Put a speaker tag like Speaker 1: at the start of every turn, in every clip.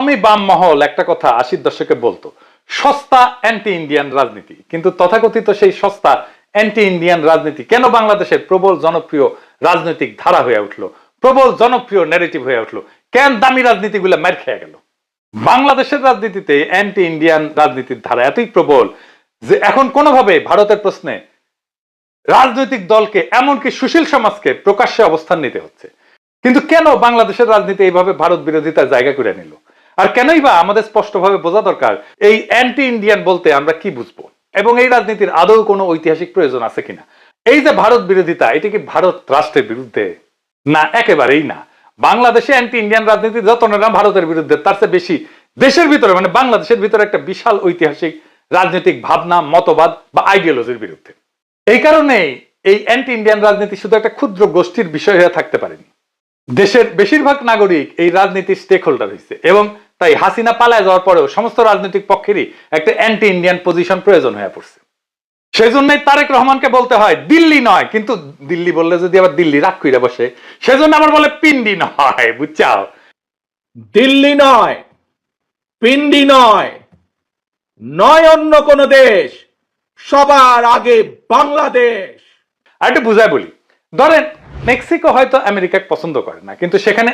Speaker 1: আমি বাম মহল একটা কথা 80-র দশকে বলতো, সস্তা অ্যান্টি ইন্ডিয়ান রাজনীতি। কিন্তু তথাকথিত সেই সস্তা অ্যান্টি ইন্ডিয়ান রাজনীতি কেন বাংলাদেশের প্রবল জনপ্রিয় রাজনৈতিক ধারা হয়ে উঠলো, প্রবল জনপ্রিয় ন্যারেটিভ হয়ে উঠলো? কেন দামি রাজনীতিগুলো মার খেয়ে গেল? বাংলাদেশের রাজনীতিতে অ্যান্টি ইন্ডিয়ান রাজনীতির ধারা এতই প্রবল যে এখন কোনোভাবে ভারতের প্রশ্নে রাজনৈতিক দলকে, এমনকি সুশীল সমাজকে প্রকাশ্যে অবস্থান নিতে হচ্ছে। কিন্তু কেন বাংলাদেশের রাজনীতি এইভাবে ভারত বিরোধিতার জায়গা করে নিল? আর কেনই বা আমাদের স্পষ্টভাবে বোঝা দরকার এই অ্যান্টি ইন্ডিয়ান বলতে আমরা কি বুঝবো, এবং এই রাজনীতির আদৌ কোনো ঐতিহাসিক প্রয়োজন আছে কিনা? এই যে ভারত বিরোধিতা, এটা কি ভারত রাষ্ট্রের বিরুদ্ধে? না, একেবারেই না। বাংলাদেশে অ্যান্টি ইন্ডিয়ান রাজনীতি যত না ভারতের বিরুদ্ধে, তার চেয়ে বেশি দেশের ভিতরে, মানে বাংলাদেশের ভিতরে একটা বিশাল ঐতিহাসিক রাজনৈতিক ভাবনা, মতবাদ বা আইডিওলজির বিরুদ্ধে। এই কারণেই এই অ্যান্টি ইন্ডিয়ান রাজনীতি শুধু একটা ক্ষুদ্র গোষ্ঠীর বিষয় হয়ে থাকতে পারেনি। দেশের বেশিরভাগ নাগরিক এই রাজনীতির স্টেক হোল্ডার হয়েছে, এবং তাই হাসিনা পালায় যাওয়ার পরেও সমস্ত রাজনৈতিক পক্ষেরই একটা অ্যান্টি ইন্ডিয়ান পজিশন প্রয়োজন হয়ে পড়ছে। সেই জন্যই তারেক রহমানকে বলতে হয় দিল্লি নয়, কিন্তু দিল্লি বললে যদি আবার দিল্লি রাগ কইরা বসে, সেজন্য আবার বলে পিন্ডি নয়, বুঝছাও?
Speaker 2: দিল্লি নয়, পিন্ডি নয়, নয় অন্য কোন দেশ, সবার আগে বাংলাদেশ।
Speaker 1: আর একটু বুঝায় বলি, ধরেন মেক্সিকো হয়তো আমেরিকাকে পছন্দ করে না, কিন্তু সেখানে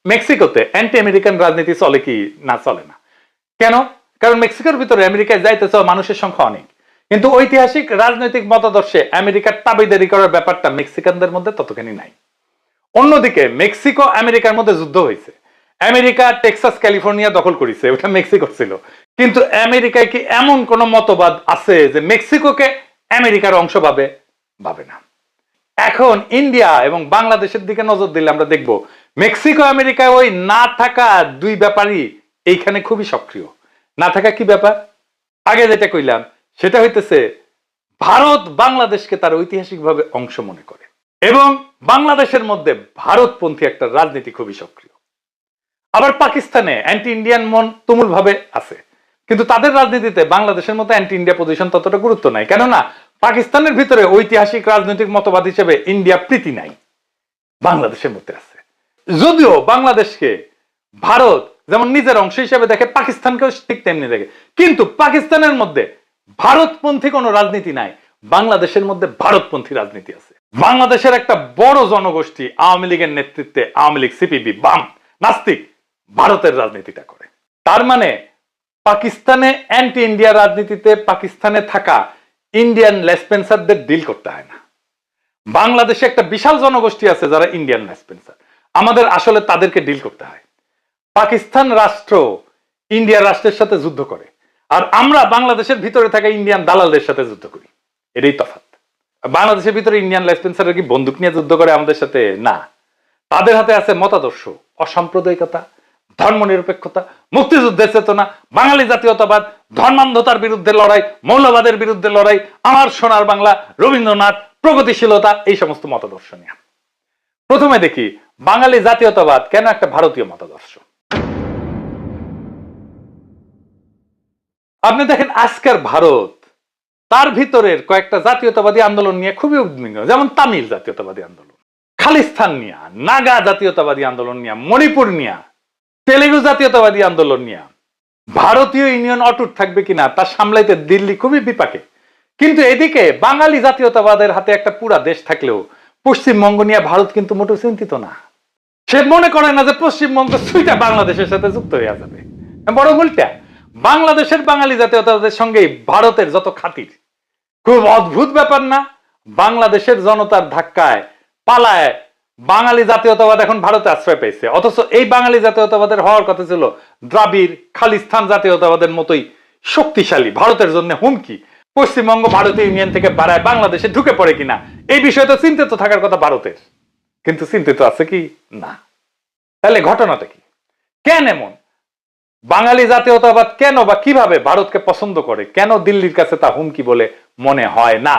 Speaker 1: মেক্সিকোতে অ্যান্টি আমেরিকান রাজনীতি চলে কি না? চলে না। কেন? কারণ মেক্সিকোর ভিতরে আমেরিকায় যাইতে চাওয়া মানুষের সংখ্যা অনেক, কিন্তু ঐতিহাসিক রাজনৈতিক মতাদর্শে আমেরিকার তাবেদারি করার ব্যাপারটা মেক্সিকানদের মধ্যে ততখানি নাই। অন্যদিকে মেক্সিকো আমেরিকার মধ্যে যুদ্ধ হয়েছে, আমেরিকা টেক্সাস ক্যালিফোর্নিয়া দখল করেছে, ওটা মেক্সিকোর ছিল। কিন্তু আমেরিকায় কি এমন কোন মতবাদ আছে যে মেক্সিকোকে আমেরিকার অংশ ভাবে না? এখন ইন্ডিয়া এবং বাংলাদেশের দিকে নজর দিলে আমরা দেখব মেক্সিকো আমেরিকায় ওই না থাকা দুই ব্যাপারই এইখানে খুবই সক্রিয়। না থাকা কি ব্যাপার? আগে যেটা কইলাম সেটা হইতেছে ভারত বাংলাদেশকে তার ঐতিহাসিকভাবে অংশ মনে করে, এবং বাংলাদেশের মধ্যে ভারতপন্থী একটা রাজনীতি খুবই সক্রিয়। আবার পাকিস্তানে অ্যান্টি ইন্ডিয়ান মন তুমুল ভাবে আছে, কিন্তু তাদের রাজনীতিতে বাংলাদেশের মতো অ্যান্টি ইন্ডিয়া পজিশন ততটা গুরুত্ব নাই। কেননা পাকিস্তানের ভিতরে ঐতিহাসিক রাজনৈতিক মতবাদ হিসেবে ইন্ডিয়া প্রীতি নাই, বাংলাদেশের মধ্যে আছে। যদিও বাংলাদেশকে ভারত যেমন নিজের অংশ হিসেবে দেখে, পাকিস্তানকেও ঠিক তেমনি দেখে, কিন্তু পাকিস্তানের মধ্যে ভারতপন্থী কোনো রাজনীতি নাই, বাংলাদেশের মধ্যে ভারতপন্থী রাজনীতি আছে। বাংলাদেশের একটা বড় জনগোষ্ঠী আওয়ামী লীগের নেতৃত্বে, আওয়ামী লীগ, সিপিবি, বাম, নাস্তিক ভারতের রাজনীতিটা করে। তার মানে পাকিস্তানে অ্যান্টি ইন্ডিয়া রাজনীতিতে পাকিস্তানে থাকা ইন্ডিয়ান লেসপেন্সারদের ডিল করতে হয় না। বাংলাদেশে একটা বিশাল জনগোষ্ঠী আছে যারা ইন্ডিয়ান লেসপেন্সার, আমাদের আসলে তাদেরকে ডিল করতে হয়। পাকিস্তান রাষ্ট্র ইন্ডিয়া রাষ্ট্রের সাথে যুদ্ধ করে, আর আমরা বাংলাদেশের ভিতরে থাকা ইন্ডিয়ান দালালদের সাথে যুদ্ধ করি। এটাই তফাৎ। বাংলাদেশের ভিতরে ইন্ডিয়ান লেসপেন্সাররা কি বন্দুক নিয়ে যুদ্ধ করে আমাদের সাথে? না, তাদের হাতে আছে মতাদর্শ, অসাম্প্রদায়িকতা, ধর্মনিরপেক্ষতা, মুক্তিযুদ্ধের চেতনা, বাঙালি জাতীয়তাবাদ, ধর্মান্ধতার বিরুদ্ধে লড়াই, মৌলবাদের বিরুদ্ধে লড়াই, আমার সোনার বাংলা, রবীন্দ্রনাথ, প্রগতিশীলতা, এই সমস্ত মতাদর্শ নিয়ে। প্রথমে দেখি বাঙালি জাতীয়তাবাদ কেন একটা ভারতীয় মতাদর্শ। আপনি দেখেন আজকের ভারত তার ভিতরের কয়েকটা জাতীয়তাবাদী আন্দোলন নিয়ে খুবই উদ্বিগ্ন, যেমন তামিল জাতীয়তাবাদী আন্দোলন, খালিস্তান নিয়ে, নাগা জাতীয়তাবাদী আন্দোলন নিয়ে, মণিপুর নিয়ে, তেলেগু জাতীয়তাবাদী আন্দোলন নিয়ে। ভারতীয় ইউনিয়ন অটুট থাকবে কিনা তা সামলাইতে দিল্লি খুবই বিপাকে। কিন্তু এদিকে বাঙালি জাতীয়তাবাদের হাতে একটা পুরা দেশ থাকলেও পশ্চিমবঙ্গ নিয়ে ভারত কিন্তু মোটেও চিন্তিত না। সে মনে করে না যে পশ্চিমবঙ্গ সুইটা বাংলাদেশের সাথে যুক্ত হয়ে যাবে, বড় উল্টা বাংলাদেশের বাঙালি জাতীয়তাবাদের সঙ্গে ভারতের যত খাতির। খুব অদ্ভুত ব্যাপার না? বাংলাদেশের জনতার ধাক্কায় পালায় বাঙালি জাতীয়তাবাদ এখন ভারতে আশ্রয় পেয়েছে, অথচ এই বাঙালি জাতীয়তাবাদের হওয়ার কথা ছিল দ্রাবিড় খালিস্তান জাতীয়তাবাদের মতোই শক্তিশালী, ভারতের জন্য হুমকি। পশ্চিমবঙ্গ ভারতীয় ইউনিয়ন থেকে বাড়ায় বাংলাদেশে ঢুকে পড়ে কিনা এই বিষয়ে তো চিন্তিত থাকার কথা ভারতের, কিন্তু চিন্তিত আছে কি না? তাহলে ঘটনাটা কি? কেন এমন? বাঙালি জাতীয়তাবাদ কেন বা কিভাবে ভারতকে পছন্দ করে? কেন দিল্লির কাছে তা হুমকি বলে মনে হয় না?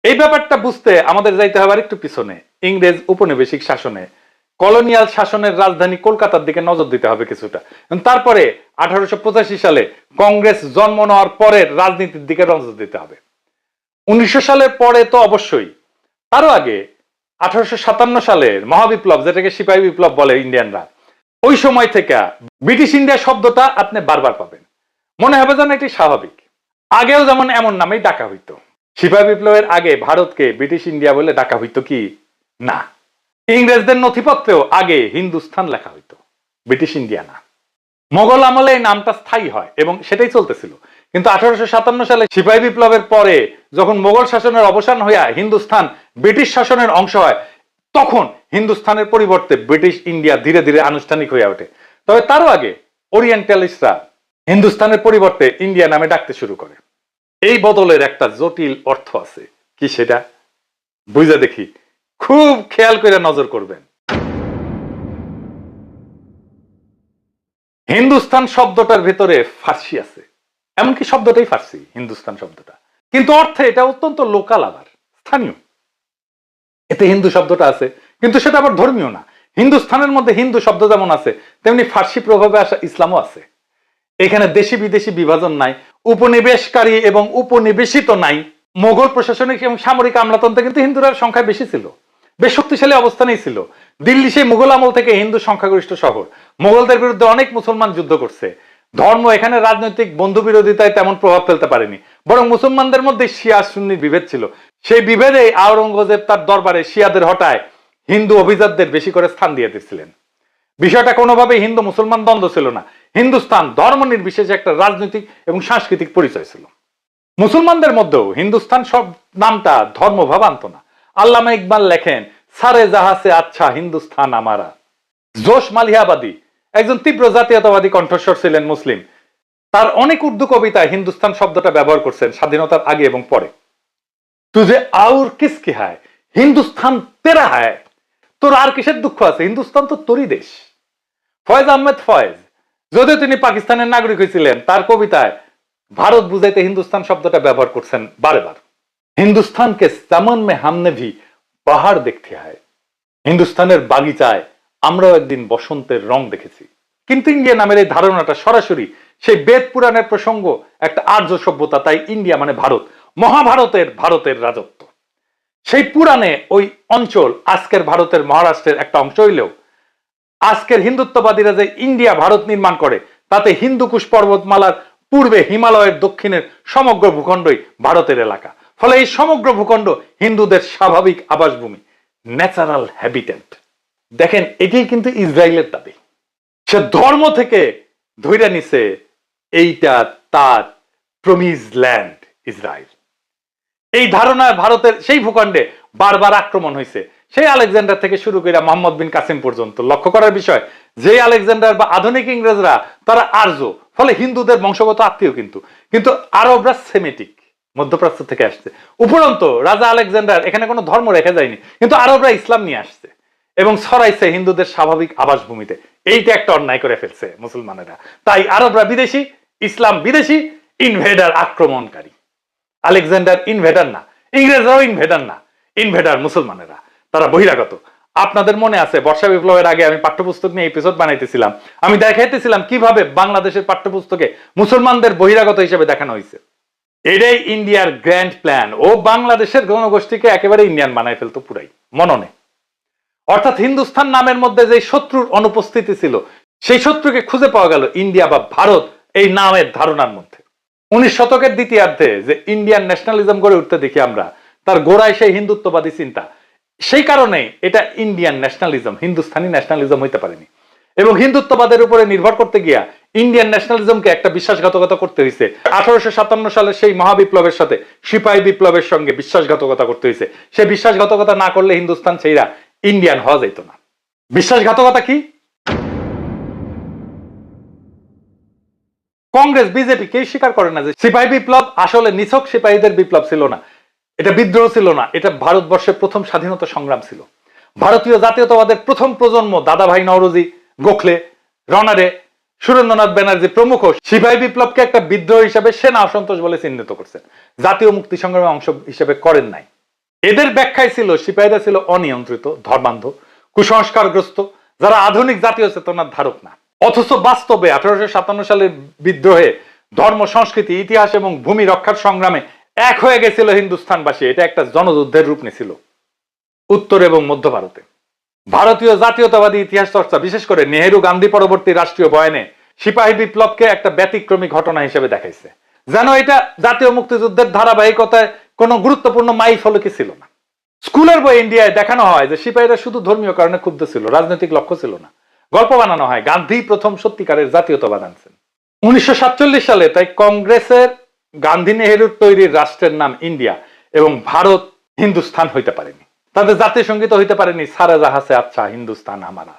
Speaker 1: এই ব্যাপারটা বুঝতে আমাদের যাইতে হবে একটু পিছনে। ইংরেজ উপনিবেশিক শাসনে, কলোনিয়াল শাসনের রাজধানী কলকাতার দিকে নজর দিতে হবে কিছুটা। তারপরে 1885 সালে কংগ্রেস জন্ম নেওয়ার পরের রাজনীতির দিকে নজর দিতে হবে। 1900 সালের পরে তো অবশ্যই, তারও আগে 1857 সালের মহাবিপ্লব, যেটাকে সিপাহী বিপ্লব বলে ইন্ডিয়ানরা, ওই সময় থেকে ব্রিটিশ ইন্ডিয়া শব্দটা আপনি বারবার পাবেন। মনে হবে যেন এটি স্বাভাবিক। আগেও যেমন এমন নামেই ডাকা হইতো। সিপাহী বিপ্লবের আগে ভারতকে ব্রিটিশ ইন্ডিয়া বলে ডাকা হইতো কি না। ইংরেজদের নথিপত্রেও আগে হিন্দুস্থান লেখা হইতো, ব্রিটিশ ইন্ডিয়া না। মোগল আমলে এই নামটা স্থায়ী হয় এবং সেটাই চলতেছিল। কিন্তু 1857 সালে সিপাহী বিপ্লবের পরে যখন মোগল শাসনের অবসান হইয়া হিন্দুস্থান ব্রিটিশ শাসনের অংশ হয়, তখন হিন্দুস্থানের পরিবর্তে ব্রিটিশ ইন্ডিয়া ধীরে ধীরে আনুষ্ঠানিক হয়ে ওঠে। তবে তারও আগে ওরিয়েন্টালিস্টরা হিন্দুস্থানের পরিবর্তে ইন্ডিয়া নামে ডাকতে শুরু করে। এই বদলের একটা জটিল অর্থ আছে, কি সেটা বুঝা দেখি, খুব খেয়াল করে নজর করবেন। হিন্দুস্তান শব্দটার ভেতরে ফার্সি আছে, এমনকি শব্দটাই ফার্সি হিন্দুস্তান শব্দটা, কিন্তু অর্থে এটা অত্যন্ত লোকাল, আবার স্থানীয়। এতে হিন্দু শব্দটা আছে, কিন্তু সেটা আবার ধর্মীয় না। হিন্দুস্থানের মধ্যে হিন্দু শব্দ যেমন আছে, তেমনি ফার্সি প্রভাবে আসা ইসলামও আছে। এখানে দেশি বিদেশি বিভাজন নাই, উপনিবেশকারী এবং উপনিবেশিত নাই। মোগল প্রশাসনিক এবং সামরিক আমলাতন্ত্রে কিন্তু হিন্দুরা সংখ্যায় বেশি ছিল, বেশ শক্তিশালী অবস্থানেই ছিল। দিল্লি সেই মুঘল আমল থেকে হিন্দু সংখ্যাগরিষ্ঠ শহর। মোগলদের বিরুদ্ধে অনেক মুসলমান যুদ্ধ করছে। ধর্ম এখানে রাজনৈতিক বন্ধু বিরোধিতায় তেমন প্রভাব ফেলতে পারেনি, বরং মুসলমানদের মধ্যে শিয়া সুন্নির বিভেদ ছিল। সেই বিভেদে আওরঙ্গজেব তার দরবারে শিয়াদের হটায় হিন্দু অভিজাতদের বেশি করে স্থান দিয়ে দিচ্ছিলেন। বিষয়টা কোনোভাবে হিন্দু মুসলমান দ্বন্দ্ব ছিল না। হিন্দুস্তান ধর্ম নির্বিশেষে একটা রাজনৈতিক এবং সাংস্কৃতিক পরিচয় ছিল। মুসলমানদের মধ্যেও হিন্দুস্তান সব নামটা ধর্মভাব আনত না। আল্লামা ইকবাল লেখেন, সারে জাহাসে আচ্ছা হিন্দুস্তান আমারা। জোশ মালিহাবাদী একজন তীব্র জাতীয়তাবাদী কণ্ঠস্বর ছিলেন মুসলিম। তার অনেক উর্দু কবিতায় হিন্দুস্তান শব্দটা ব্যবহার করছেন স্বাধীনতার আগে এবং পরে। তুঝে আউর কিসকি হায়, হিন্দুস্তান তেরা হায়। তোর আর কিসের দুঃখ আছে, হিন্দুস্তান তো তোরই দেশ। ফয়েজ আহমেদ ফয়েজ, যদিও তিনি পাকিস্তানের নাগরিক হয়েছিলেন, তার কবিতায় ভারত বুঝাইতে হিন্দুস্তান শব্দটা ব্যবহার করছেন বারে বার। হিন্দুস্তানকে সামন মে হামনে ভি পাহাড় দেখতে হয়। হিন্দুস্তানের বাগিচায় আমরাও একদিন বসন্তের রং দেখেছি। কিন্তু ইন্ডিয়া নামের এই ধারণাটা সরাসরি সেই বেদ পুরাণের প্রসঙ্গ, একটা আর্য সভ্যতা, তাই ইন্ডিয়া মানে ভারত, মহাভারতের ভারতের রাজত্ব। সেই পুরাণে ওই অঞ্চল আজকের ভারতের মহারাষ্ট্রের একটা অংশ হইলেও আজকের হিন্দুত্ববাদীরা যে ইন্ডিয়া ভারত নির্মাণ করে, তাতে হিন্দুকুশ পর্বতমালার পূর্বে হিমালয়ের দক্ষিণের সমগ্র ভূখণ্ডই ভারতের এলাকা। ফলে এই সমগ্র ভূখণ্ড হিন্দুদের স্বাভাবিক আবাসভূমি, ন্যাচারাল হ্যাবিটেট। দেখেন, এটাই কিন্তু ইসরায়েলের দাবি। সে ধর্ম থেকে ধৈর্য নিছে এইটা তার প্রমিজ ল্যান্ড ইসরায়েল। এই ধারণায় ভারতের সেই ভূখণ্ডে বারবার আক্রমণ হয়েছে, সেই আলেকজান্ডার থেকে শুরু করে মোহাম্মদ বিন কাসিম পর্যন্ত। লক্ষ্য করার বিষয়, যে আলেকজান্ডার বা আধুনিক ইংরেজরা তারা আর্য, ফলে হিন্দুদের বংশগত আত্মীয়, কিন্তু আরবরা সেমেটিক, মধ্যপ্রাচ্য থেকে আসছে। উপরন্তু রাজা আলেকজান্ডার এখানে কোনো ধর্ম রেখে যায়নি, কিন্তু আরবরা ইসলাম নিয়ে আসছে এবং ছড়াইছে হিন্দুদের স্বাভাবিক আবাসভূমিতে। এইটা একটা অন্যায় করে ফেলছে মুসলমানেরা। তাই আরবরা বিদেশি, ইসলাম বিদেশি, ইনভেডার, আক্রমণকারী। আলেকজান্ডার ইনভেডার না, ইংরেজরাও ইনভেডার না, ইনভেডার মুসলমানেরা, তারা বহিরাগত। আপনাদের মনে আছে বর্ষা বিপ্লবের আগে আমি পাঠ্যপুস্তক নিয়ে এপিসোড বানাইতেছিলাম, আমি দেখাইতেছিলাম কিভাবে বাংলাদেশের পাঠ্যপুস্তকে মুসলমানদের বহিরাগত হিসেবে দেখানো হয়েছে। এটাই ইন্ডিয়ার গ্র্যান্ড প্ল্যান। ও বাংলাদেশের জনগোষ্ঠীকে একেবারে ইন্ডিয়ান বানাই ফেলতো পুরাই মননে। অর্থাৎ হিন্দুস্তান নামের মধ্যে যে শত্রুর অনুপস্থিতি ছিল, সেই শত্রুকে খুঁজে পাওয়া গেল ইন্ডিয়া বা ভারত এই নামের ধারণার মধ্যে। 19 শতকের দ্বিতীয়ার্ধে যে ইন্ডিয়ান ন্যাশনালিজম গড়ে উঠতে দেখি আমরা, তার গোড়ায় সেই হিন্দুত্ববাদী চিন্তা। সেই কারণে এটা ইন্ডিয়ান ন্যাশনালিজম, হিন্দুস্তানি ন্যাশনালিজম হইতে পারেনি। এবং হিন্দুত্ববাদের উপরে নির্ভর করতে গিয়া ইন্ডিয়ান ন্যাশনালিজমকে একটা বিশ্বাসঘাতকতা করতে হয়েছে। 1857 সালের সেই মহাবিপ্লবের সাথে সিপাহী বিপ্লবের সঙ্গে বিশ্বাসঘাতকতা করতে হয়েছে। সে বিশ্বাসঘাতকতা না করলে হিন্দুস্তান সেইরা ইন্ডিয়ান হওয়া যেত না। বিশ্বাসঘাতকতা কি? কংগ্রেস, বিজেপি কেউ স্বীকার করে না যে সিপাহী বিপ্লব আসলে নিছক সিপাহীদের বিপ্লব ছিল না, এটা বিদ্রোহ ছিল না, এটা ভারতবর্ষের প্রথম স্বাধীনতা সংগ্রাম ছিল। ভারতীয় জাতীয়তাবাদের প্রথম প্রজন্ম দাদাভাই নওরোজি, গোখলে, রনারে, সুরেন্দ্রনাথ ব্যানার্জি প্রমুখ সিপাহী বিপ্লবকে একটা বিদ্রোহ হিসেবে সেনা অসন্তোষ বলে চিহ্নিত করছেন, জাতীয় মুক্তি সংগ্রামের অংশ হিসেবে করেন নাই। এদের ব্যাখ্যায় ছিল সিপাহীরা ছিল অনিয়ন্ত্রিত, ধর্মান্ধ, কুসংস্কারগ্রস্ত, যারা আধুনিক জাতীয় চেতনার ধারক না। অথচ বাস্তবে 1857 সালের বিদ্রোহে ধর্ম, সংস্কৃতি, ইতিহাস এবং ভূমি রক্ষার সংগ্রামে এক হয়ে গেছিল হিন্দুস্তানবাসী। এটা একটা জনযুদ্ধের রূপ নিয়েছিল। উত্তর এবং মধ্য ভারতে। ভারতীয় জাতীয়তাবাদী ইতিহাস চর্চা, বিশেষ করে নেহেরু গান্ধী পরবর্তী রাষ্ট্রীয় বয়ানে সিপাহী বিপ্লবকে একটা ব্যতিক্রমী ঘটনা হিসেবে দেখাইছে, যেন এটা জাতীয় মুক্তিযুদ্ধের ধারাবাহিকতায় কোনো গুরুত্বপূর্ণ মাইল ফলকই ছিল না। স্কুলের বই ইন্ডিয়ায় দেখানো হয় যে সিপাহীরা শুধু ধর্মীয় কারণে ক্ষুব্ধ ছিল, রাজনৈতিক লক্ষ্য ছিল না। গল্প বানানো হয় গান্ধী প্রথম সত্যিকারের জাতীয়তাবাদ আনছেন 1947 সালে। তাই কংগ্রেসের গান্ধী নেহেরুর তৈরির রাষ্ট্রের নাম ইন্ডিয়া এবং ভারত হিন্দুস্তান হইতে পারেনি। তাদের জাতীয় সঙ্গীত হইতে পারেনি সারা জাহাসে আচ্ছা হিন্দুস্তান আমারা।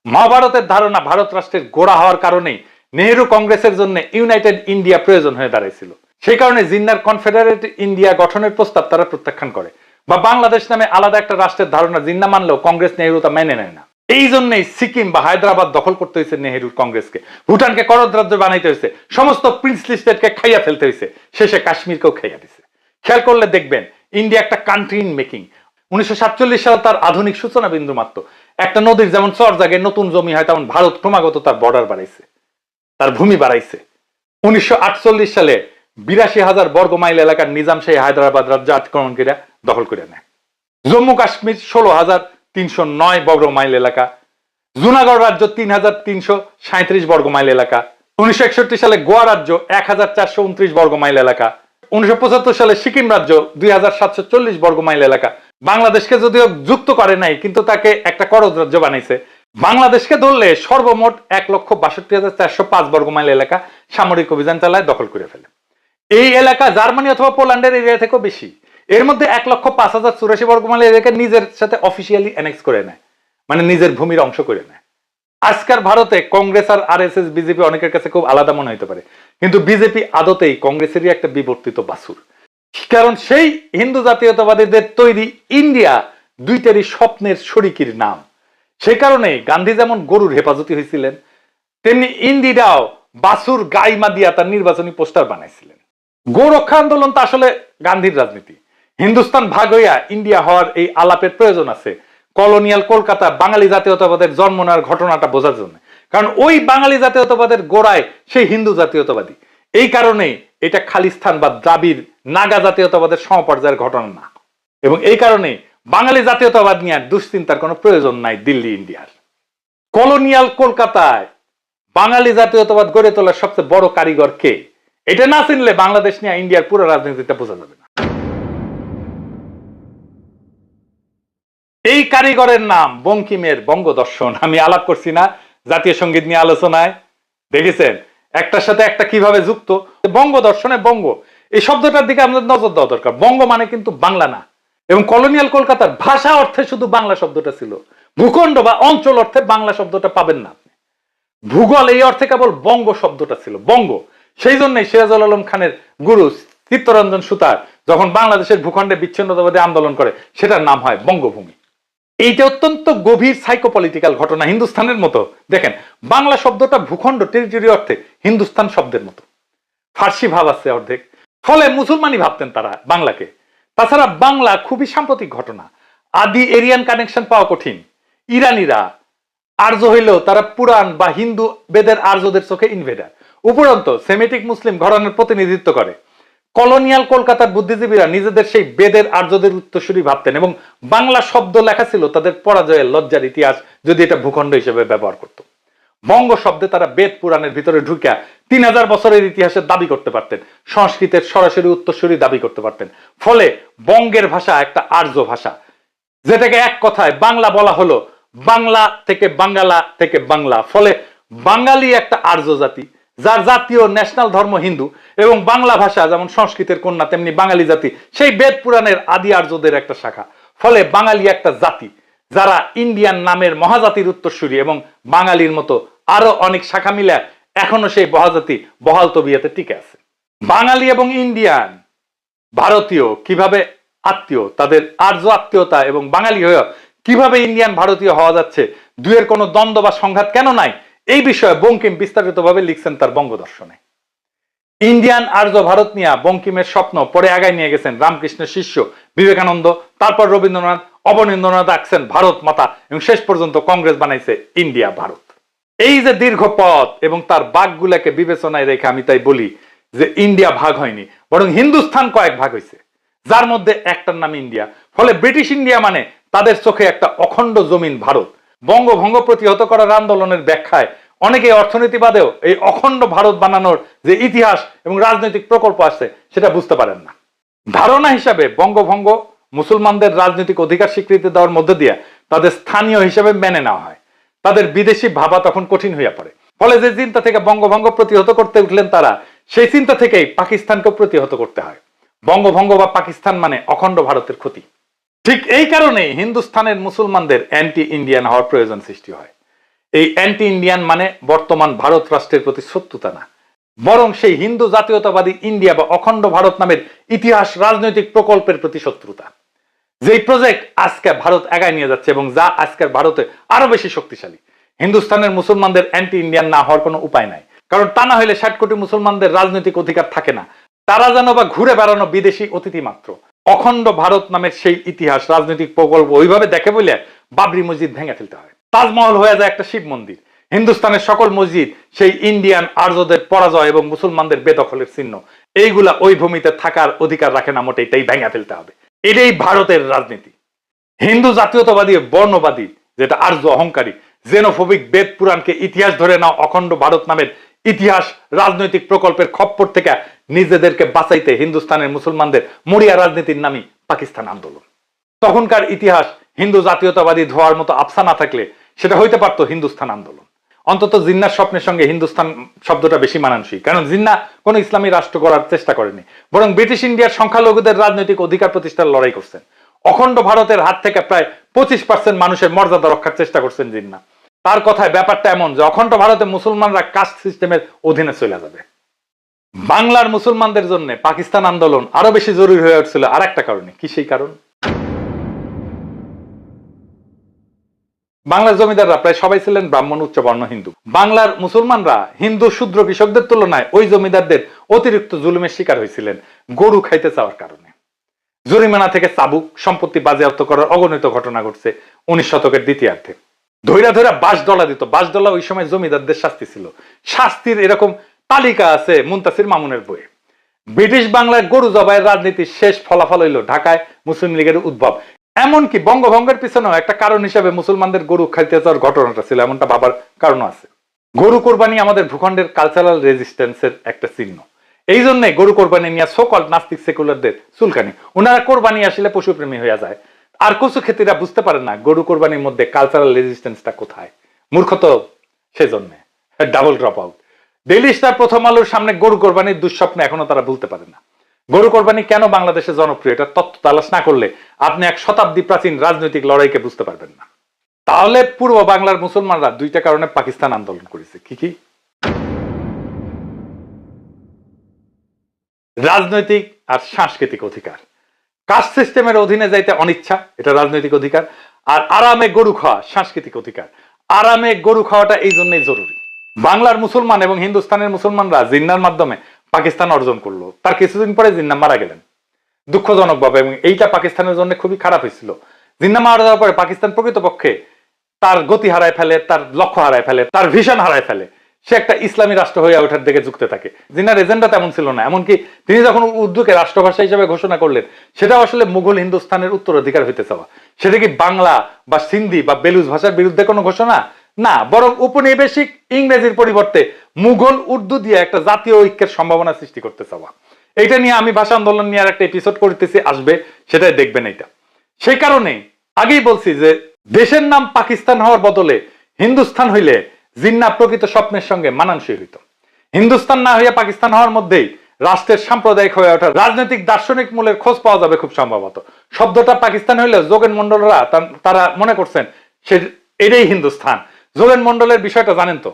Speaker 1: মহাভারতের ধারণা ভারত রাষ্ট্রের গোড়া হওয়ার কারণেই নেহেরু কংগ্রেসের জন্য ইউনাইটেড ইন্ডিয়া প্রয়োজন হয়ে দাঁড়াইছিল। সেই কারণে জিন্নার কনফেডারেট ইন্ডিয়া গঠনের প্রস্তাব তারা প্রত্যাখ্যান করে, বা বাংলাদেশ নামে আলাদা একটা রাষ্ট্রের ধারণা জিন্না মানলেও কংগ্রেস নেহেরু তা মেনে নেয় না। এই জন্যই সিকিম বা হায়দ্রাবাদ দখল করতে হয়েছে নেহেরুর কংগ্রেসকে, ভুটানকে করদ রাজ্য বানাইতে হয়েছে, সমস্ত প্রিন্সলি স্টেটকে খাইয়া ফেলতে হয়েছে, শেষে কাশ্মীরকেও খাইয়া দিছে। খেয়াল করলে দেখবেন ইন্ডিয়া একটা কান্ট্রি ইন মেকিং। 1947 সালে তার আধুনিক সূচনা বিন্দু মাত্র। একটা নদীর যেমন চর জাগে নতুন জমি হয়, তেমন ভারত ক্রমাগত তার বর্ডার বাড়াইছে, তার ভূমি বাড়াইছে। 1948 সালে 82,000 বর্গ মাইল এলাকার নিজাম শাহী হায়দ্রাবাদ রাজ্য আক্রমণ করে দখল করে নেয়। জম্মু কাশ্মীর 16,309 বর্গ মাইল এলাকা, জুনাগড় রাজ্য 3,337 বর্গ মাইল এলাকা, 1961 সালে গোয়া রাজ্য 1,429 বর্গ মাইল এলাকা, 1975 সালে সিকিম রাজ্য 2,740 বর্গ মাইল এলাকা। বাংলাদেশকে যদিও যুক্ত করে নাই, কিন্তু তাকে একটা করদ রাজ্য বানাইছে। বাংলাদেশকে ধরলে সর্বমোট 1,62,405 বর্গ মাইল এলাকা সামরিক অভিযান চালায় দখল করে ফেলে। এই এলাকা জার্মানি অথবা পোল্যান্ডের এরিয়া থেকেও বেশি। এর মধ্যে 1,05,084 বর্গ মাইল এলাকা নিজের সাথে অফিসিয়ালি অ্যানেক্স করে নেয়, মানে নিজের ভূমির অংশ করে নেয়। আজকাল ভারতে কংগ্রেস আর আরএসএস বিজেপি অনেকের কাছে খুব আলাদা মনে হতে পারে, কিন্তু বিজেপি আদতেই কংগ্রেসেরই একটা বিবর্তিত বাছুর। কারণ সেই হিন্দু জাতীয়তাবাদীদের তৈরি ইন্ডিয়া দুইটারই স্বপ্নের শরিকির নাম। সেই কারণে গান্ধী যেমন গরুর হেফাজতি হয়েছিলেন, তেমনি ইন্দিরাও বাছুর গাইমা দিয়া তার নির্বাচনী পোস্টার বানাইছিলেন। গো রক্ষা আন্দোলন তো আসলে গান্ধীর রাজনীতি। হিন্দুস্তান ভাগ হইয়া ইন্ডিয়া হওয়ার এই আলাপের প্রয়োজন আছে কলোনিয়াল কলকাতা বাঙালি জাতীয়তাবাদের জন্ম নেওয়ার ঘটনাটা বোঝার জন্য। কারণ ওই বাঙালি জাতীয়তাবাদের গোড়ায় সেই হিন্দু জাতীয়তাবাদী। এই কারণে এটা খালিস্তান বা দ্রাবিড় নাগা জাতীয়তাবাদের সমপর্যায়ের ঘটনা না, এবং এই কারণে বাঙালি জাতীয়তাবাদ নিয়ে দুশ্চিন্তার কোনো প্রয়োজন নাই দিল্লি ইন্ডিয়ার। কলোনিয়াল কলকাতায় বাঙালি জাতীয়তাবাদ গড়ে তোলার সবচেয়ে বড় কারিগর কে, এটা না চিনলে বাংলাদেশ নিয়ে ইন্ডিয়ার পুরো রাজনীতিটা বোঝা যাবে না। এই কারিগরের নাম বঙ্কিমের বঙ্গদর্শন। আমি আলাপ করছি না জাতীয় সঙ্গীত নিয়ে আলোচনায়, দেখেছেন একটার সাথে একটা কিভাবে যুক্ত। বঙ্গদর্শনে বঙ্গ এই শব্দটার দিকে আমাদের নজর দেওয়া দরকার। বঙ্গ মানে কিন্তু বাংলা না, এবং কলোনিয়াল কলকাতার ভাষা অর্থে শুধু বাংলা শব্দটা ছিল। ভূখণ্ড বা অঞ্চল অর্থে বাংলা শব্দটা পাবেন না আপনি। ভূগোল এই অর্থে কেবল বঙ্গ শব্দটা ছিল, বঙ্গ। সেই জন্যই সিরাজুল আলম খানের গুরু চিত্তরঞ্জন সুতার যখন বাংলাদেশের ভূখণ্ডে বিচ্ছিন্নতাবাদী আন্দোলন করে, সেটার নাম হয় বঙ্গভূমি। এইটা অত্যন্ত গভীর সাইকোপলিটিক্যাল ঘটনা হিন্দুস্তানের মতো। দেখেন বাংলা শব্দটা ভূখণ্ড টেরিটরি অর্থে হিন্দুস্তান শব্দের মতো, ফার্সি ভাব আছে অর্ধেক, ফলে মুসলমানই ভাবতেন তারা বাংলাকে। তাছাড়া বাংলা খুবই সাম্প্রতিক ঘটনা, আদি এরিয়ান কানেকশন পাওয়া কঠিন। ইরানিরা আর্য হইলেও তারা পুরাণ বা হিন্দু বেদের আর্যদের চোখে ইনভেডার, উপরন্ত সেমিটিক মুসলিম ঘরানার প্রতিনিধিত্ব করে। কলোনিয়াল কলকাতার বুদ্ধিজীবীরা নিজেদের সেই বেদের আর্যদের উত্তরসূরি ভাবতেন, এবং বাংলা শব্দ লেখা ছিল তাদের পরাজয়ের লজ্জার ইতিহাস যদি এটা ভূখণ্ড হিসেবে ব্যবহার করত। বঙ্গ শব্দে তারা বেদ পুরাণের ভিতরে ঢুকিয়া 3000 বছরের ইতিহাসের দাবি করতে পারতেন, সংস্কৃতের সরাসরি উত্তরসূরি দাবি করতে পারতেন। ফলে বঙ্গের ভাষা একটা আর্য ভাষা, যেটাকে এক কথায় বাংলা বলা হলো বাংলা থেকে বাঙ্গালা থেকে বাংলা। ফলে বাঙালি একটা আর্য জাতি, যার জাতীয় ন্যাশনাল ধর্ম হিন্দু, এবং বাংলা ভাষা যেমন সংস্কৃতের কন্যা তেমনি বাঙালি জাতি সেই বেদ পুরাণের আদি আর্যদের একটা শাখা। ফলে বাঙালি একটা জাতি যারা ইন্ডিয়ান নামের মহাজাতির উত্তরসূরি, এবং বাঙালির মতো আরো অনেক শাখা মিলে এখনো সেই মহাজাতি বহাল তবিয়াতে টিকে আছে। বাঙালি এবং ইন্ডিয়ান ভারতীয় কিভাবে আত্মীয়, তাদের আর্য আত্মীয়তা এবং বাঙালি হয়ে কিভাবে ইন্ডিয়ান ভারতীয় হওয়া যাচ্ছে, দুয়ের কোনো দ্বন্দ্ব বা সংঘাত কেন নাই, এই বিষয়ে বঙ্কিম বিস্তারিতভাবে লিখছেন তার বঙ্গদর্শনে। ইন্ডিয়ান আর্য ভারত নিয়ে বঙ্কিমের স্বপ্ন পরে আগায় নিয়ে গেছেন রামকৃষ্ণের শিষ্য বিবেকানন্দ, তারপর রবীন্দ্রনাথ, অবনীন্দ্রনাথ আঁকছেন ভারত মাতা, এবং শেষ পর্যন্ত কংগ্রেস বানাইছে ইন্ডিয়া ভারত। এই যে দীর্ঘ পথ এবং তার বাঘগুলাকে বিবেচনায় রেখে আমি তাই বলি যে ইন্ডিয়া ভাগ হয়নি, বরং হিন্দুস্তান কয়েক ভাগ হয়েছে, যার মধ্যে একটার নাম ইন্ডিয়া। ফলে ব্রিটিশ ইন্ডিয়া মানে তাদের চোখে একটা অখণ্ড জমিন ভারত। বঙ্গভঙ্গ প্রতিহত করার আন্দোলনের ব্যাখ্যায় অনেকে অর্থনীতিবাদেও এই অখণ্ড ভারত বানানোর যে ইতিহাস এবং রাজনৈতিক প্রকল্প আছে সেটা বুঝতে পারেন না। ধারণা হিসাবে বঙ্গভঙ্গ মুসলমানদের রাজনৈতিক অধিকার স্বীকৃতি দেওয়ার মধ্য দিয়ে তাদের স্থানীয় হিসেবে মেনে নেওয়া হয়। তাদের বিদেশি ভাবা তখন কঠিন হইয়া পড়ে। ফলে যে চিন্তা থেকে বঙ্গভঙ্গ প্রতিহত করতে উঠলেন তারা, সেই চিন্তা থেকেই পাকিস্তানকে প্রতিহত করতে হয়। বঙ্গভঙ্গ বা পাকিস্তান মানে অখণ্ড ভারতের ক্ষতি। ঠিক এই কারণেই হিন্দুস্তানের মুসলমানদের অ্যান্টি ইন্ডিয়ান হওয়ার প্রয়োজন সৃষ্টি হয়। এই অ্যান্টি ইন্ডিয়ান মানে বর্তমান ভারত রাষ্ট্রের প্রতি শত্রুতা না, বরং সেই হিন্দু জাতীয়তাবাদী ইন্ডিয়া বা অখণ্ড ভারত নামের ইতিহাস রাজনৈতিক প্রকল্পের প্রতি শত্রুতা। যেই প্রজেক্ট আজকে ভারত এগায় নিয়ে যাচ্ছে এবং যা আজকের ভারতে আরো বেশি শক্তিশালী। হিন্দুস্তানের মুসলমানদের অ্যান্টি ইন্ডিয়ান না হওয়ার কোনো উপায় নাই, কারণ তা না হলে 60 কোটি মুসলমানদের রাজনৈতিক অধিকার থাকে না। তারা যেন বা ঘুরে বেড়ানো বিদেশি অতিথি মাত্র। অখণ্ড ভারত নামের সেই ইতিহাস রাজনৈতিক প্রকল্প ওইভাবে দেখে বলে বাবরি মসজিদ ভেঙে ফেলতে হয়, তাজমহল হয়ে যায় একটা শিব মন্দির। হিন্দুস্তানের সকল মসজিদ সেই ইন্ডিয়ান আর্যদের পরাজয় এবং মুসলমানদের বেদখলের চিহ্ন। এইগুলা ওই ভূমিতে থাকার অধিকার রাখে না মোটেই, তাই ভেঙে ফেলতে হবে। এটাই ভারতের রাজনীতি। হিন্দু জাতীয়তাবাদী বর্ণবাদী যেটা আর্য অহংকারী জেনোফোবিক বেদ পুরাণকে ইতিহাস ধরে নাও অখণ্ড ভারত নামের ইতিহাস রাজনৈতিক প্রকল্পের খপ্পর থেকে নিজেদেরকে বাঁচাইতে হিন্দুস্তানের মুসলমানদের মরিয়া রাজনীতির নামই পাকিস্তান আন্দোলন। তখনকার ইতিহাস হিন্দু জাতীয়তাবাদী ধোয়ার মতো আফসা না থাকলে সেটা হইতে পারতো হিন্দুস্তান আন্দোলন। অন্তত জিন্নার স্বপ্নের সঙ্গে হিন্দুস্তান শব্দটা বেশি মানানসই, কারণ জিন্না কোনো ইসলামী রাষ্ট্র করার চেষ্টা করেনি, বরং ব্রিটিশ ইন্ডিয়ার সংখ্যালঘুদের রাজনৈতিক অধিকার প্রতিষ্ঠার লড়াই করছেন। অখণ্ড ভারতের হাত থেকে প্রায় 25% মানুষের মর্যাদা রক্ষার চেষ্টা করছেন জিন্না। তার কথায় ব্যাপারটা এমন যে অখণ্ড ভারতে মুসলমানরা কাস্ট সিস্টেমের অধীনে চলে যাবে। বাংলার মুসলমানদের জন্য পাকিস্তান আন্দোলন আরো বেশি জরুরি হয়ে উঠছিল আর একটা কারণে। কি সেই কারণ? বাংলার জমিদাররা প্রায় সবাই ছিলেন ব্রাহ্মণ উচ্চবর্ণ হিন্দু। বাংলার মুসলমানরা হিন্দু শূদ্র কৃষকদের তুলনায় ওই জমিদারদের অতিরিক্ত জুলুমের শিকার হয়েছিলেন গরু খাইতে চাওয়ার কারণে। জরিমানা থেকে চাবুক সম্পত্তি বাজেয়াপ্ত করার অগণিত ঘটনা ঘটছে 19 শতকের দ্বিতীয়ার্ধে। ধৈরা ধৈরা বাঁশডলা দিত। বাঁশডলা ওই সময় জমিদারদের শাস্তি ছিল। শাস্তির এরকম তালিকা আছে মুনতাসির মামুনের বইয়ে। ব্রিটিশ বাংলায় গরু জবাইয়ের রাজনীতির শেষ ফলাফল হইল ঢাকায় মুসলিম লীগের উদ্ভব। এমনকি বঙ্গভঙ্গের পিছনেও একটা কারণ হিসেবে মুসলমানদের গরু খাইতে যাওয়ার ঘটনাটা ছিল, এমনটা ভাবার কারণ আছে। গরু কোরবানি আমাদের ভূখণ্ডের কালচারাল রেজিস্ট্যান্সের একটা চিহ্ন। এই জন্য গরু কোরবানি নিয়ে সোকল নাস্তিক সেকুলারদের চুলকানি। ওনারা কোরবানি আসলে পশুপ্রেমী হয়ে যায়, আর কচু খেতিরা বুঝতে পারে না গরু কোরবানির মধ্যে কালচারাল রেজিস্ট্যান্সটা কোথায়। মূর্খ তো সেজন্য double drop out. Daily star প্রথম আলোর সামনে গরু কোরবানির দুঃস্বপ্ন এখনো তারা ভুলতে পারে না। গরু কোরবানি কেন বাংলাদেশে জনপ্রিয় এটা তত্ত্ব তালাশ না করলে আপনি এক শতাব্দী প্রাচীন রাজনৈতিক লড়াইকে বুঝতে পারবেন না। তাহলে পূর্ব বাংলার মুসলমানরা দুইটা কারণে পাকিস্তান আন্দোলন করেছে। কি কি? রাজনৈতিক আর সাংস্কৃতিক অধিকার। কাস্ট সিস্টেমের অধীনে যাইতে অনিচ্ছা, এটা রাজনৈতিক অধিকার। আর আরামে গরু খাওয়া সাংস্কৃতিক অধিকার। আরামে গরু খাওয়াটা এই জন্যই জরুরি। বাংলার মুসলমান এবং হিন্দুস্তানের মুসলমানরা জিন্নার মাধ্যমে পাকিস্তান অর্জন করলো। তার কিছুদিন পরে জিন্না মারা গেলেন দুঃখজনক ভাবে, এবং এইটা পাকিস্তানের জন্য খুবই খারাপ হয়েছিল। জিন্না মারা যাওয়ার পরে পাকিস্তান প্রকৃতপক্ষে তার গতি হারায় ফেলে, তার লক্ষ্য হারায় ফেলে, তার ভিশন হারায় ফেলে। সে একটা ইসলামী রাষ্ট্র হয়ে ওঠার দিকে যুক্তে থাকে। জিন্নার এজেন্ডা তেমন ছিল না। এমনকি তিনি যখন উর্দুকে রাষ্ট্রভাষা হিসেবে ঘোষণা করলেন, সেটাও আসলে মুঘল হিন্দুস্তানের উত্তরাধিকার হইতে চাওয়া। সেটা কি বাংলা বা সিন্ধি বা বেলুচ ভাষার বিরুদ্ধে কোনো ঘোষণা না, বরং উপনিবেশিক ইংরেজির পরিবর্তে মুঘল উর্দু দিয়ে একটা জাতীয় ঐক্যের সম্ভাবনা সৃষ্টি করতে চাওয়া। এইটা নিয়ে আমি ভাষা আন্দোলন নিয়ে আর একটা এপিসোড করতেছি, আসবে, সেটাই দেখবেন। এইটা সেই কারণে আগেই বলছি যে দেশের নাম পাকিস্তান হওয়ার বদলে হিন্দুস্তান হইলে জিন্না প্রকৃত স্বপ্নের সঙ্গে মানানসই হইত। হিন্দুস্তান না হইয়া পাকিস্তান হওয়ার মধ্যেই রাষ্ট্রের সাম্প্রদায়িক হয়ে ওঠার রাজনৈতিক দার্শনিক মূলের খোঁজ পাওয়া যাবে খুব সম্ভবত। শব্দটা পাকিস্তান হইলে যোগেন মন্ডলরা তারা মনে করছেন সে এটাই হিন্দুস্তান। যোগেন মন্ডলের বিষয়টা জানেন তো?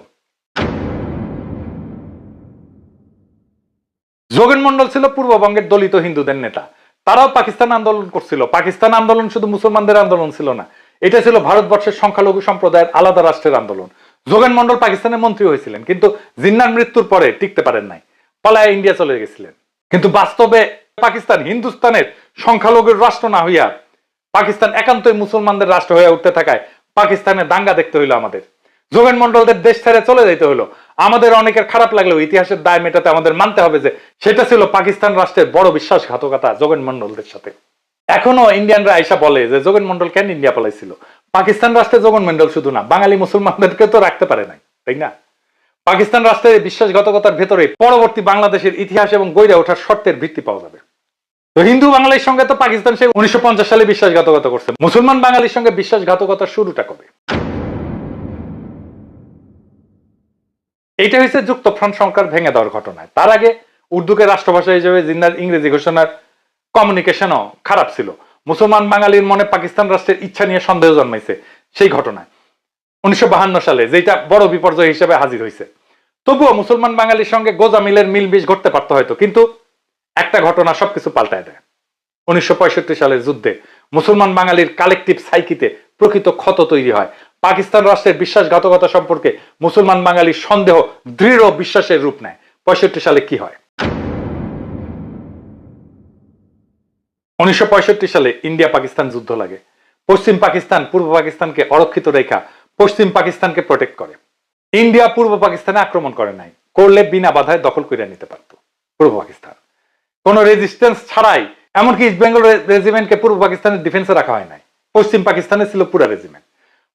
Speaker 1: যোগেন মন্ডল ছিল পূর্ববঙ্গের দলিত হিন্দুদের নেতা। তারাও পাকিস্তান আন্দোলন করছিল। পাকিস্তান আন্দোলন শুধু মুসলমানদের আন্দোলন ছিল না, এটা ছিল ভারতবর্ষের সংখ্যালঘু সম্প্রদায়ের আলাদা রাষ্ট্রের আন্দোলন। যোগেন মন্ডল পাকিস্তানের মন্ত্রী হয়েছিলেন, কিন্তু জিন্নার মৃত্যুর পরে টিকতে পারেন নাই, পালায় ইন্ডিয়া চলে গেছিলেন। কিন্তু বাস্তবে পাকিস্তান হিন্দুস্তানের সংখ্যালঘুর রাষ্ট্র না হইয়া পাকিস্তান একান্তই মুসলমানদের রাষ্ট্র হয়ে উঠতে থাকায় পাকিস্তানে দাঙ্গা দেখতে হইলো আমাদের। যোগেন মন্ডলদের দেশ ছেড়ে চলে যাইতে হলো। আমাদের অনেকের খারাপ লাগলেও ইতিহাসের দায় মেটাতে আমাদের মানতে হবে যে সেটা ছিল পাকিস্তান রাষ্ট্রের বড় বিশ্বাসঘাতকতা যোগেন মন্ডলদের সাথে। এখনো ইন্ডিয়ানরা আইসা বলে যে যোগেন মন্ডল কেন ইন্ডিয়া পালাইছিল। পাকিস্তান রাষ্ট্রে যোগেন মন্ডল শুধু না, বাঙালি মুসলমানদেরকে তো রাখতে পারে নাই, তাই না? পাকিস্তান রাষ্ট্রের বিশ্বাসঘাতকতার ভেতরে পরবর্তী বাংলাদেশের ইতিহাস এবং গইরা ওঠার শর্তের ভিত্তি পাওয়া যাবে। তো হিন্দু বাঙালির সঙ্গে তো পাকিস্তান সে 1950 সালে বিশ্বাসঘাতকতা করছে, মুসলমান বাঙালির সঙ্গে বিশ্বাসঘাতকতার শুরুটা কবে? এইটা হচ্ছে যুক্তফ্রন্ট সরকার ভেঙে দেওয়ার ঘটনায়। তার আগে উর্দুকে রাষ্ট্রভাষা হিসেবে জিন্নার ইংরেজি ঘোষণার কমিউনিকেশনও খারাপ ছিল। মুসলমান বাঙালির মনে পাকিস্তান রাষ্ট্রের ইচ্ছা নিয়ে সন্দেহ জন্মাইছে সেই ঘটনায় 1952 সালে, যেটা বড় বিপর্যয় হিসেবে হাজির হয়েছে। তবুও মুসলমান বাঙালির সঙ্গে গোজামিলের মিলবিশ ঘটতে পারতো হয়তো, কিন্তু একটা ঘটনা সবকিছু পাল্টায় দেয়। 1965 সালের যুদ্ধে মুসলমান বাঙালির কালেকটিভ সাইকিতে প্রকৃত ক্ষত তৈরি হয়। পাকিস্তান রাষ্ট্রের বিশ্বাসঘাতকতা সম্পর্কে মুসলমান বাঙালির সন্দেহ দৃঢ় বিশ্বাসের রূপ নেয়। 65 সালে কি হয়? 1965 সালে ইন্ডিয়া পাকিস্তান যুদ্ধ লাগে। পশ্চিম পাকিস্তান পূর্ব পাকিস্তানকে অরক্ষিত রেখা পশ্চিম পাকিস্তানকে প্রোটেক্ট করে। ইন্ডিয়া পূর্ব পাকিস্তানে আক্রমণ করে নাই, করলে বিনা বাধায় দখল করে নিতে পারত পূর্ব পাকিস্তান, কোন রেজিস্ট্যান্স ছাড়াই। এমনকি ইস্ট বেঙ্গল রেজিমেন্টকে পূর্ব পাকিস্তানের ডিফেন্সে রাখা হয় নাই, পশ্চিম পাকিস্তানে ছিল পুরা রেজিমেন্ট।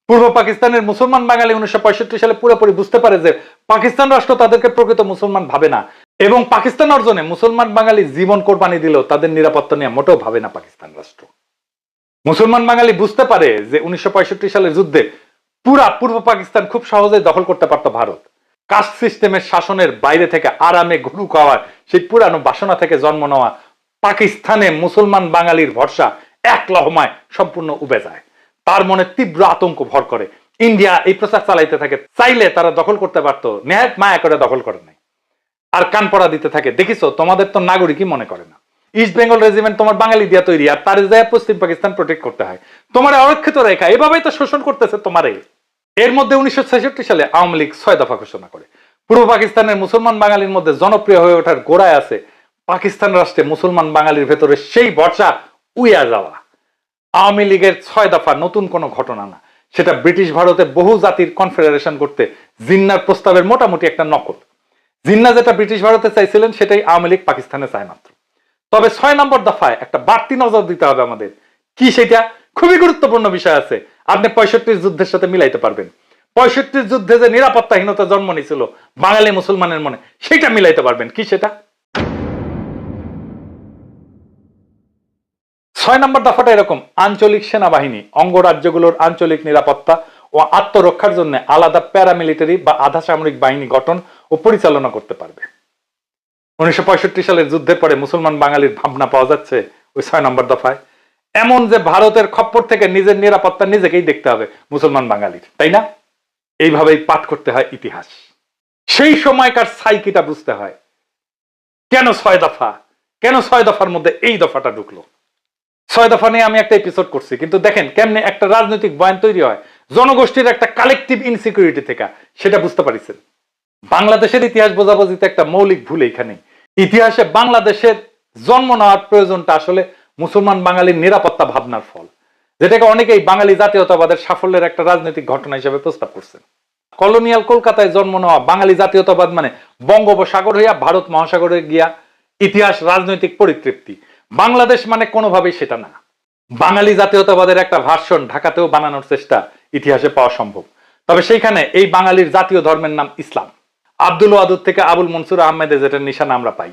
Speaker 1: পূর্ব পাকিস্তানের মুসলমান বাঙালি 1965 সালে পুরোপুরি বুঝতে পারে যে পাকিস্তান রাষ্ট্র তাদেরকে প্রকৃত মুসলমান ভাবে না, এবং পাকিস্তান অর্জনে মুসলমান বাঙালি জীবন কোরবানি দিলেও তাদের নিরাপত্তা নিয়ে মোটেও ভাবে না পাকিস্তান রাষ্ট্র। মুসলমান বাঙালি বুঝতে পারে যে 1965 সালের যুদ্ধে পুরা পূর্ব পাকিস্তান খুব সহজেই দখল করতে পারত ভারত। কাস্ট সিস্টেমের শাসনের বাইরে থেকে আরামে ঘুরু খাওয়ার সেই পুরানো বাসনা থেকে জন্ম নেওয়া পাকিস্তানে মুসলমান বাঙালির ভরসা এক লহমায় সম্পূর্ণ উবে যায়। তার মনে তীব্র আতঙ্ক ভর করে। ইন্ডিয়া এই প্রচার চালাইতে থাকে, চাইলে তারা দখল করতে পারতো, নেহাত মায়া করে দখল করে নাই। আর কান পড়া দিতে থাকে, দেখিছো তোমাদের তো নাগরিকই মনে করে না। ইস্ট বেঙ্গল রেজিমেন্ট তোমার বাঙালি দিয়া তৈরি, আর তার যায় পশ্চিম পাকিস্তান প্রোটেক্ট করতে হয়। তোমার অরক্ষিত রেখা এভাবেই তো শোষণ করতেছে তোমারে। এর মধ্যে 1966 সালে আওয়ামী লীগ 6 দফা ঘোষণা করে। পূর্ব পাকিস্তানের মুসলমান বাঙালির মধ্যে জনপ্রিয় হয়ে ওঠার গোড়ায় আছে পাকিস্তান রাষ্ট্রে মুসলমান বাঙালির ভেতরে সেই ভরসা উইয়া যাওয়া। আওয়ামী লীগের 6 দফা নতুন কোনো ঘটনা না, সেটা ব্রিটিশ ভারতে বহু জাতির কনফেডারেশন করতে জিন্নার প্রস্তাবের মোটামুটি একটা নকল। জিন্না যেটা ব্রিটিশ ভারতে চাইছিলেন সেটাই আওয়ামী লীগ পাকিস্তানে চায় মাত্র। তবে 6 নম্বর দফায় একটা বাড়তি নজর দিতে হবে আমাদের। কি সেটা? খুবই গুরুত্বপূর্ণ বিষয় আছে, আপনি 65 যুদ্ধের সাথে মিলাইতে পারবেন। 65 যুদ্ধে যে নিরাপত্তাহীনতা জন্ম নিয়েছিল বাঙালি মুসলমানের মনে, সেটা মিলাইতে পারবেন। কি সেটা? 6 নম্বর দফাটা এরকম: আঞ্চলিক সেনাবাহিনী অঙ্গরাজ্যগুলোর আঞ্চলিক নিরাপত্তা ও আত্মরক্ষার জন্য আলাদা প্যারামিলিটারি বা আধা সামরিক বাহিনী গঠন ও পরিচালনা করতে পারবে। 1965 সালের যুদ্ধের পরে মুসলমান বাঙালির ভাবনা পাওয়া যাচ্ছে ওই 6 নম্বর দফায়, এমন যে ভারতের খপ্পর থেকে নিজের নিরাপত্তা নিজেকেই দেখতে হবে মুসলমান বাঙালির, তাই না? এইভাবেই পাঠ করতে হয় ইতিহাস। সেই সময়কার সাইকিটা বুঝতে হয়। কেন 6 দফা, কেন 6 দফার মধ্যে এই দফাটা ঢুকলো? 6 দফা নিয়ে আমি একটা এপিসোড করছি, কিন্তু দেখেন কেমনে একটা রাজনৈতিক বয়ান তৈরি হয় জনগোষ্ঠীর একটা কালেকটিভ ইনসিকিউরিটি থেকে, সেটা বুঝতে পারিছেন। বাংলাদেশের ইতিহাস বোঝাবুঝিতে একটা মৌলিক ভুল এখানে। ইতিহাসে বাংলাদেশের জন্ম নেওয়ার প্রয়োজনটা আসলে মুসলমান বাঙালির নিরাপত্তা ভাবনার ফল, যেটাকে অনেকেই বাঙালি জাতীয়তাবাদের সাফল্যের একটা রাজনৈতিক ঘটনা হিসেবে প্রস্তাব করছেন। কলোনিয়াল কলকাতায় জন্ম নেওয়া বাঙালি জাতীয়তাবাদ মানে বঙ্গোপসাগর হইয়া ভারত মহাসাগরে গিয়া ইতিহাস রাজনৈতিক পরিতৃপ্তি। বাংলাদেশ মানে কোনোভাবেই সেটা না। বাঙালি জাতীয়তাবাদের একটা ভার্সন ঢাকাতেও বানানোর চেষ্টা ইতিহাসে পাওয়া সম্ভব, তবে সেইখানে এই বাঙালির জাতীয় ধর্মের নাম ইসলাম। আব্দুল ওয়াদুদ থেকে আবুল মনসুর আহমেদের যেটা নিশানা আমরা পাই,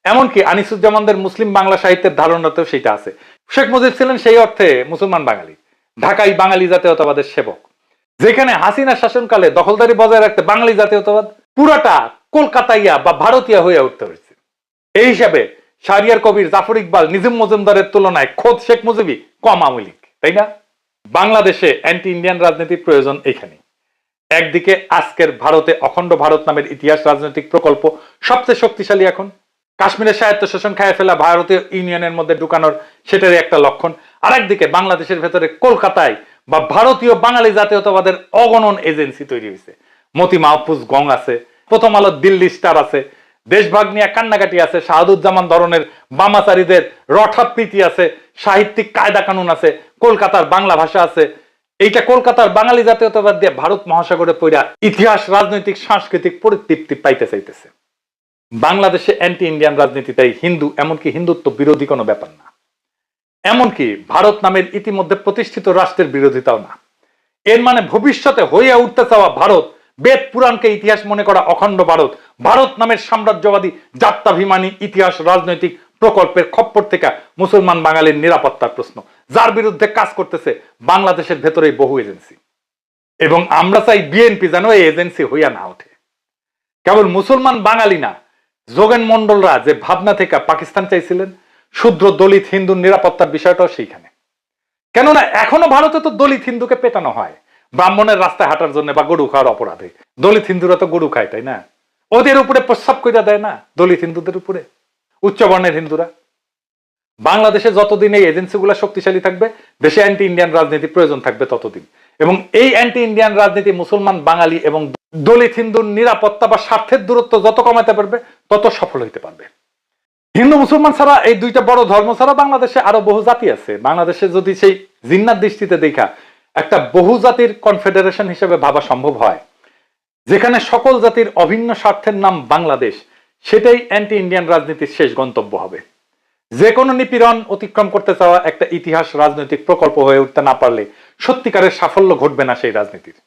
Speaker 1: এমনকি আনিসুজ্জামানদের মুসলিম বাংলা সাহিত্যের ধারণাতেও সেটা আছে। শেখ মুজিব ছিলেন সেই অর্থে মুসলমান বাঙালি, ঢাকাই বাঙালি জাতীয়তাবাদের সেবক। যেখানে হাসিনা শাসনকালে দখলদারি বজায় রাখতে বাঙালি জাতীয়তাবাদ পুরাটা কলকাতাইয়া বা ভারতীয় হয়ে উঠতে হয়েছে। এই হিসাবে শাহরিয়ার কবির, জাফর ইকবাল, নিজাম মজুমদারের তুলনায় খোদ শেখ মুজিবই কম আওয়ামী লীগ, তাই না? বাংলাদেশে অ্যান্টি ইন্ডিয়ান রাজনীতির প্রয়োজন এখানে। একদিকে আজকের ভারতে অখণ্ড ভারত নামের ইতিহাস রাজনৈতিক প্রকল্প সবচেয়ে শক্তিশালী এখন, কাশ্মীরের স্বায়ত্তশাসন খায় ফেলা ভারতীয় ইউনিয়নের মধ্যে ঢুকানোর সেটারই একটা লক্ষণ। আর একদিকে বাংলাদেশের ভেতরে কলকাতায় বা ভারতীয় বাঙালি জাতীয়তাবাদের অগণন এজেন্সি তৈরি হয়েছে। মতি মাহফুজ গং আছে, প্রথম আলো দিল্লি স্টার আছে, দেশভাগ নিয়ে কান্নাকাটি আছে, শাহাদুজ্জামান ধরনের বামাচারীদের রঠাপ্রীতি আছে, সাহিত্যিক কায়দা কানুন আছে, কলকাতার বাংলা ভাষা আছে। এইটা কলকাতার বাঙালি জাতীয়তাবাদ দিয়ে ভারত মহাসাগরে পইরা ইতিহাস রাজনৈতিক সাংস্কৃতিক পরিতৃপ্তি পাইতে চাইতেছে। বাংলাদেশে অ্যান্টি ইন্ডিয়ান রাজনীতিতে হিন্দু এমনকি হিন্দুত্ব বিরোধী কোনো ব্যাপার না। এমনকি ভারত নামের ইতিমধ্যে প্রতিষ্ঠিত রাষ্ট্রের বিরোধিতাও না। এর মানে ভবিষ্যতে হয়ে উঠতে চাওয়া ভারত, বেদ পুরাণকে ইতিহাস মনে করা অখণ্ড ভারত, ভারত নামের সাম্রাজ্যবাদী জাত্যাভিমানী ইতিহাস রাজনৈতিক প্রকল্পের খপ্পর থেকে মুসলমান বাঙালির নিরাপত্তার প্রশ্ন, যার বিরুদ্ধে কাজ করতেছে বাংলাদেশের ভেতরেই বহু এজেন্সি। এবং আমরা চাই বিএনপি যেন এই এজেন্সি হইয়া না ওঠে। কেবল মুসলমান বাঙালি না, যোগেন মন্ডলরা যে ভাবনা থেকে পাকিস্তান চাইছিলেন, শূদ্র দলিত হিন্দুর নিরাপত্তার বিষয়টাও সেইখানে। কেননা এখনো ভারতে তো দলিত হিন্দুকে পেটানো হয় ব্রাহ্মণের রাস্তায় হাঁটার জন্য বা গরু খাওয়ার অপরাধে। দলিত হিন্দুরা তো গরু খায়, তাই না? ওদের উপরে প্রস্রাব করে দেয় না দলিত হিন্দুদের উপরে উচ্চ বর্ণের হিন্দুরা। বাংলাদেশে যতদিন এই এজেন্সিগুলো শক্তিশালী থাকবে, দেশে অ্যান্টি ইন্ডিয়ান রাজনীতি প্রয়োজন থাকবে ততদিন। এবং এই অ্যান্টি ইন্ডিয়ান রাজনীতি মুসলমান বাঙালি এবং দলিত হিন্দুর নিরাপত্তা বা স্বার্থের দূরত্ব যত কমাতে পারবে তত সফল হইতে পারবে। হিন্দু মুসলমান ছাড়া, এই দুইটা বড় ধর্ম ছাড়া বাংলাদেশে আরো বহু জাতি আছে। বাংলাদেশে যদি সেই জিন্নাত দৃষ্টিতে দেখা একটা বহু জাতির কনফেডারেশন হিসেবে ভাবা সম্ভব হয়, যেখানে সকল জাতির অভিন্ন স্বার্থের নাম বাংলাদেশ, সেটাই অ্যান্টি ইন্ডিয়ান রাজনীতির শেষ গন্তব্য হবে। যে কোনো নিপীড়ন অতিক্রম করতে চাওয়া একটা ইতিহাস রাজনৈতিক প্রকল্প হয়ে উঠতে না পারলে সত্যিকারের সাফল্য ঘটবে না সেই রাজনীতির।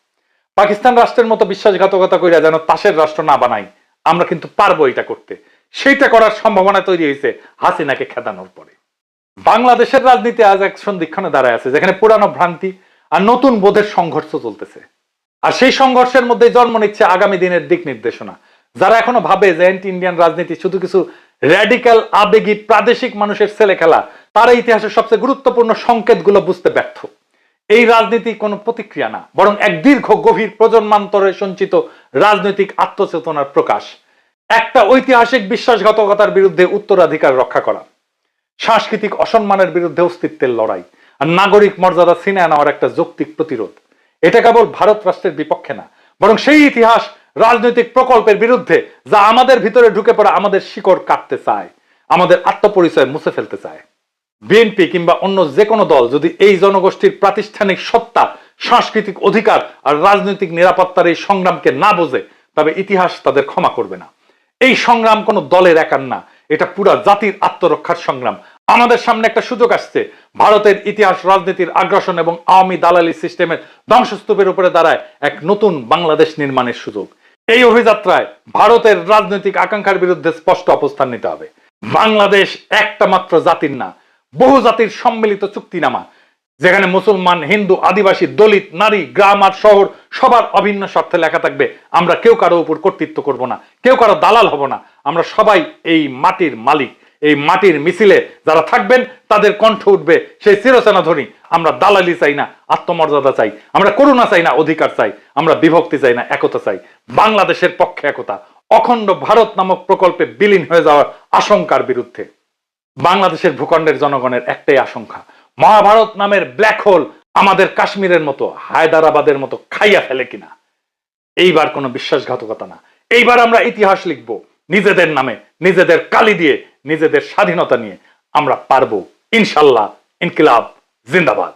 Speaker 1: পাকিস্তান রাষ্ট্রের মতো বিশ্বাসঘাতকতা কইরা যেন তাসের রাষ্ট্র না বানাই, আমরা কিন্তু পারবো এটা করতে। সেইটা করার সম্ভাবনা তৈরি হয়েছে হাসিনাকে খেদানোর পরে। বাংলাদেশের রাজনীতি আজ এক সন্ধিক্ষণে দাঁড়ায় আছে, যেখানে পুরানো ভ্রান্তি আর নতুন বোধের সংঘর্ষ চলতেছে। আর সেই সংঘর্ষের মধ্যে জন্ম নিচ্ছে আগামী দিনের দিক নির্দেশনা। যারা এখনো ভাবে যে অ্যান্টি ইন্ডিয়ান রাজনীতি শুধু কিছু র্যাডিক্যাল আবেগী প্রাদেশিক মানুষের ছেলে খেলা, তারা ইতিহাসের সবচেয়ে গুরুত্বপূর্ণ সংকেতগুলো বুঝতে ব্যর্থ। এই রাজনীতি কোনো প্রতিক্রিয়া না, বরং এক দীর্ঘ গভীর প্রজন্মান্তরে সঞ্চিত রাজনৈতিক আত্মচেতনার প্রকাশ। একটা ঐতিহাসিক বিশ্বাসঘাতকতার বিরুদ্ধে উত্তরাধিকার রক্ষা করা, সাংস্কৃতিক অসম্মানের বিরুদ্ধে অস্তিত্বের লড়াই, আর নাগরিক মর্যাদা ছিনিয়ে নেওয়ার একটা যৌক্তিক প্রতিরোধ। এটা কেবল ভারত রাষ্ট্রের বিপক্ষে না, বরং সেই ইতিহাস রাজনৈতিক প্রকল্পের বিরুদ্ধে যা আমাদের ভিতরে ঢুকে পড়া আমাদের শিকড় কাটতে চায়, আমাদের আত্মপরিচয় মুছে ফেলতে চায়। বিএনপি কিংবা অন্য যে কোনো দল যদি এই জনগোষ্ঠীর প্রাতিষ্ঠানিক সত্তা, সাংস্কৃতিক অধিকার আর রাজনৈতিক নিরাপত্তার এই সংগ্রামকে না বোঝে, তবে ইতিহাস তাদের ক্ষমা করবে না। এই সংগ্রাম কোনো দলের একার না, এটা পুরা জাতির আত্মরক্ষার সংগ্রাম। আমাদের সামনে একটা সুযোগ আসছে, ভারতের ইতিহাস রাজনীতির আগ্রাসন এবং আওয়ামী দালালি সিস্টেমের ধ্বংসস্তূপের উপরে দাঁড়ায় এক নতুন বাংলাদেশ নির্মাণের সুযোগ। এই অভিযাত্রায় ভারতের রাজনৈতিক আকাঙ্ক্ষার বিরুদ্ধে স্পষ্ট অবস্থান নিতে হবে। বাংলাদেশ একটা মাত্র জাতির না, বহু জাতির সম্মিলিত চুক্তিনামা, যেখানে মুসলমান, হিন্দু, আদিবাসী, দলিত, নারী, গ্রাম আর শহর সবার অভিন্ন স্বার্থে লেখা থাকবে আমরা কেউ কারো উপর কর্তৃত্ব করব না, কেউ কারো দালাল হব না। আমরা সবাই এই মাটির মালিক। এই মাটির মিছিলে যারা থাকবেন তাদের কণ্ঠ উঠবে সেই চিরচেনা ধ্বনি, আমরা দালালি চাই না, আত্মমর্যাদা চাই, আমরা করুণা চাই না, অধিকার চাই, আমরা বিভক্তি চাই না, একতা চাই। বাংলাদেশের পক্ষে একতা, অখণ্ড ভারত নামক প্রকল্পে বিলীন হয়ে যাওয়ার আশঙ্কার বিরুদ্ধে। বাংলাদেশের ভূখণ্ডের জনগণের একটাই আশঙ্কা, মহাভারত নামের ব্ল্যাক হোল আমাদের কাশ্মীরের মতো, হায়দ্রাবাদের মতো খাইয়া ফেলে কিনা। এইবার কোনো বিশ্বাসঘাতকতা না, এইবার আমরা ইতিহাস লিখব নিজেদের নামে, নিজেদের কালি দিয়ে, নিজেদের স্বাধীনতা নিয়ে। আমরা পারবো ইনশাল্লাহ। ইনকিলাব জিন্দাবাদ।